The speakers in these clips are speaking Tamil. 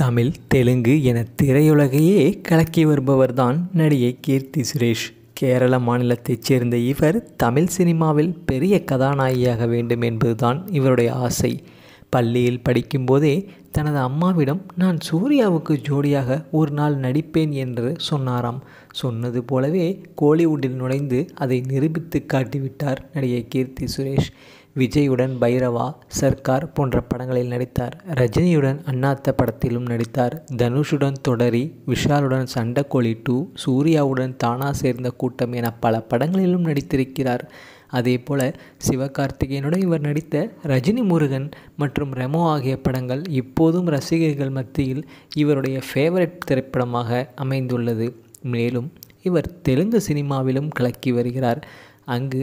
தமிழ், தெலுங்கு என திரையுலகையே கலக்கி வருபவர்தான் நடிகை கீர்த்தி சுரேஷ். கேரள மாநிலத்தைச் சேர்ந்த இவர் தமிழ் சினிமாவில் பெரிய கதாநாயகியாக வேண்டும் என்பதுதான் இவருடைய ஆசை. பள்ளியில் படிக்கும்போதே தனது அம்மாவிடம் நான் சூர்யாவுக்கு ஜோடியாக ஒரு நாள் நடிப்பேன் என்று சொன்னாராம். சொன்னது போலவே கோலிவுட்டில் நுழைந்து அதை நிரூபித்து காட்டிவிட்டார் நடிகை கீர்த்தி சுரேஷ். விஜயுடன் பைரவா, சர்க்கார் போன்ற படங்களில் நடித்தார். ரஜினியுடன் அண்ணாத்த படத்திலும் நடித்தார். தனுஷுடன் தொடரி, விஷாலுடன் சண்டைக்கோழி 2, சூர்யாவுடன் தானா சேர்ந்த கூட்டம் என பல படங்களிலும் நடித்திருக்கிறார். அதேபோல சிவகார்த்திகேயனுடன் இவர் நடித்த ரஜினி முருகன் மற்றும் ரெமோ ஆகிய படங்கள் இப்போதும் ரசிகர்கள் மத்தியில் இவருடைய ஃபேவரட் திரைப்படமாக அமைந்துள்ளது. மேலும் இவர் தெலுங்கு சினிமாவிலும் கலக்கி வருகிறார். அங்கு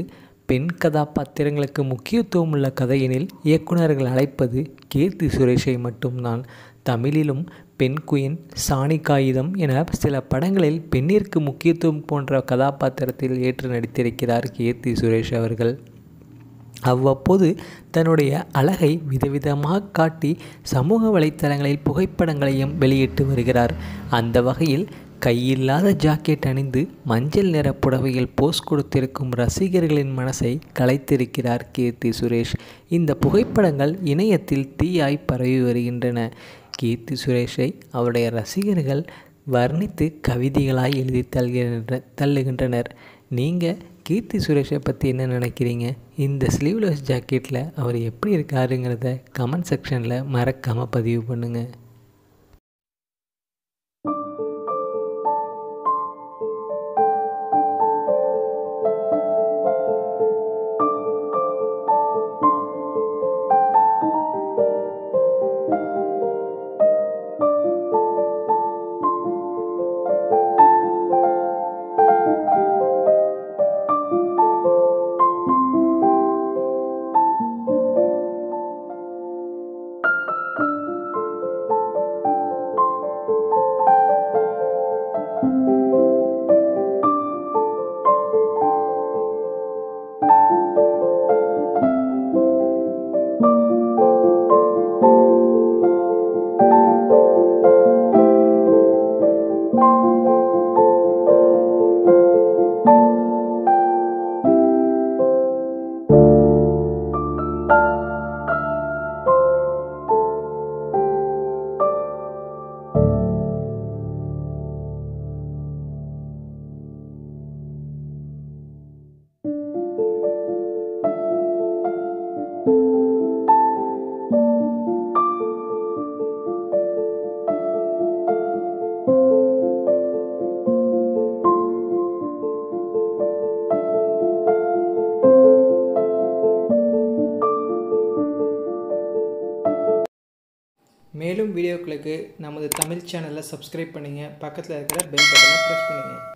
பெண் கதாபாத்திரங்களுக்கு முக்கியத்துவம் உள்ள கதையினில் இயக்குநர்கள் அழைப்பது கீர்த்தி சுரேஷை மட்டும்தான். தமிழிலும் பெண் குயின், சாணி காகிதம் என சில படங்களில் பெண்ணிற்கு முக்கியத்துவம் போன்ற கதாபாத்திரத்தில் ஏற்று நடித்திருக்கிறார் கீர்த்தி சுரேஷ் அவர்கள். அவ்வப்போது தன்னுடைய அழகை விதவிதமாக காட்டி சமூக வலைத்தளங்களில் புகைப்படங்களையும் வெளியிட்டு வருகிறார். அந்த வகையில் கையில்லாத ஜாக்கெட் அணிந்து மஞ்சள் நிற புடவையில் போஸ் கொடுத்திருக்கும் ரசிகர்களின் மனசை கலைத்திருக்கிறார் கீர்த்தி சுரேஷ். இந்த புகைப்படங்கள் இணையத்தில் தீயாய் பரவி வருகின்றன. கீர்த்தி சுரேஷை அவருடைய ரசிகர்கள் வர்ணித்து கவிதைகளாய் எழுதி தள்ளுகின்றனர். நீங்கள் கீர்த்தி சுரேஷை பற்றி என்ன நினைக்கிறீங்க? இந்த ஸ்லீவ்லெஸ் ஜாக்கெட்டில் அவர் எப்படி இருக்காருங்கிறத கமெண்ட் செக்ஷனில் மறக்காமல் பதிவு பண்ணுங்கள். மேலும் வீடியோக்களுக்கு நமது தமிழ் சேனலை சப்ஸ்கிரைப் பண்ணுங்கள். பக்கத்தில் இருக்கிற பெல் பட்டனை ப்ரெஸ் பண்ணுங்கள்.